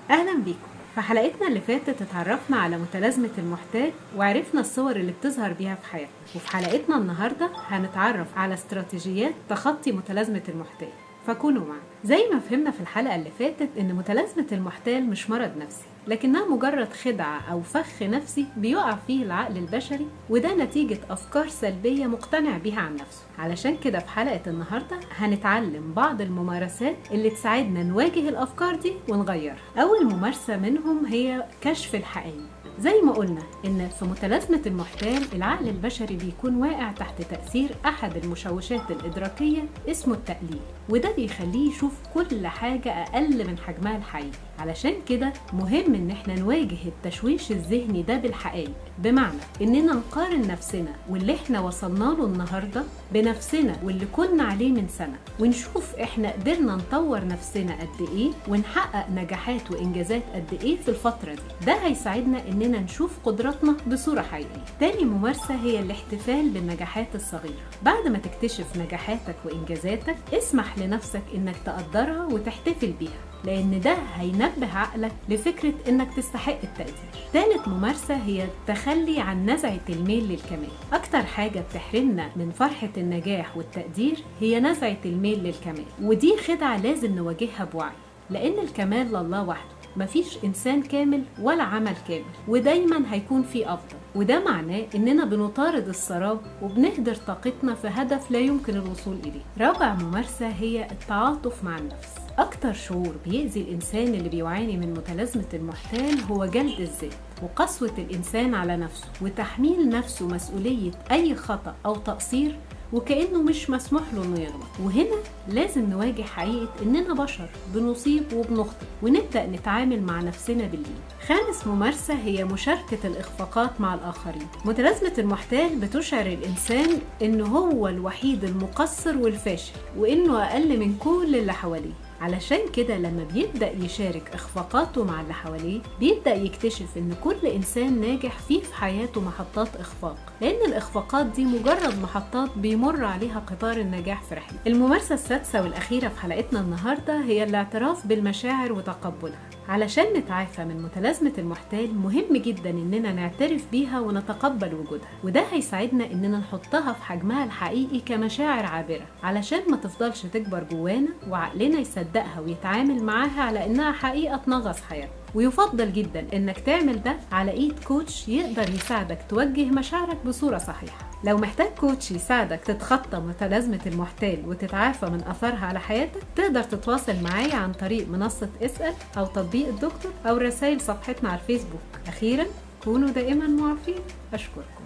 أهلا بيكم. في حلقتنا اللي فاتت اتعرفنا على متلازمة المحتال وعرفنا الصور اللي بتظهر بيها في حياتنا، وفي حلقتنا النهاردة هنتعرف على استراتيجيات تخطي متلازمة المحتال، فكونوا معنا. زي ما فهمنا في الحلقة اللي فاتت إن متلازمة المحتال مش مرض نفسي، لكنها مجرد خدعة أو فخ نفسي بيقع فيه العقل البشري، وده نتيجة أفكار سلبية مقتنع بيها عن نفسه. علشان كده في حلقة النهاردة هنتعلم بعض الممارسات اللي تساعدنا نواجه الأفكار دي ونغيرها. أول ممارسة منهم هي كشف الحقائق. زي ما قلنا إن في متلازمة المحتال العقل البشري بيكون واقع تحت تأثير أحد المشوشات الإدراكية اسمه التقليل، وده بيخليه يشوف كل حاجة أقل من حجمها الحقيقي. علشان كده مهم إن احنا نواجه التشويش الذهني ده بالحقائق، بمعنى إننا نقارن نفسنا واللي احنا وصلنا له النهاردة بنفسنا واللي كنا عليه من سنة، ونشوف احنا قدرنا نطور نفسنا قد ايه ونحقق نجاحات وإنجازات قد ايه في الفترة دي. ده هيساعدنا إننا نشوف قدراتنا بصورة حقيقية. تاني ممارسة هي الاحتفال بالنجاحات الصغيرة. بعد ما تكتشف نجاحاتك وإنجازاتك اسمح لنفسك إنك تقدرها وتحتفل بيها، لأن ده هينبه عقلك لفكرة إنك تستحق التقدير. ثالث ممارسة هي التخلي عن نزعة الميل للكمال. أكتر حاجة بتحرمنا من فرحة النجاح والتقدير هي نزعة الميل للكمال، ودي خدعة لازم نواجهها بوعي، لأن الكمال لله وحده. مفيش إنسان كامل ولا عمل كامل، ودايما هيكون في أفضل، وده معناه إننا بنطارد السراب وبنهدر طاقتنا في هدف لا يمكن الوصول إليه. رابع ممارسة هي التعاطف مع النفس. أكتر شعور بيأذي الإنسان اللي بيعاني من متلازمة المحتال هو جلد الذات وقسوة الإنسان على نفسه وتحميل نفسه مسؤولية أي خطأ أو تقصير، وكأنه مش مسموح له انه يغلط. وهنا لازم نواجه حقيقة اننا بشر بنصيب وبنخطئ، ونبدأ نتعامل مع نفسنا باللين. خامس ممارسة هي مشاركة الإخفاقات مع الآخرين. متلازمة المحتال بتشعر الإنسان انه هو الوحيد المقصر والفاشل، وانه أقل من كل اللي حواليه. علشان كده لما بيبدأ يشارك إخفاقاته مع اللي حواليه بيبدأ يكتشف إن كل إنسان ناجح فيه في حياته محطات إخفاق، لأن الإخفاقات دي مجرد محطات بيمر عليها قطار النجاح في رحلة. الممارسة السادسة والأخيرة في حلقتنا النهاردة هي الاعتراف بالمشاعر وتقبلها. علشان نتعافى من متلازمة المحتال مهم جدا إننا نعترف بيها ونتقبل وجودها، وده هيساعدنا إننا نحطها في حجمها الحقيقي كمشاعر عابرة، علشان ما تفضلش تكبر جوانا وعقلنا يصدقها ويتعامل معاها على إنها حقيقة تنغص حياتنا. ويفضل جدا إنك تعمل ده على إيد كوتش يقدر يساعدك توجه مشاعرك بصورة صحيحة. لو محتاج كوتش يساعدك تتخطى متلازمة المحتال وتتعافى من أثرها على حياتك، تقدر تتواصل معايا عن طريق منصة اسأل أو تطبيق الدكتور أو رسائل صفحتنا على الفيسبوك. أخيرا كونوا دائما معافين. أشكركم.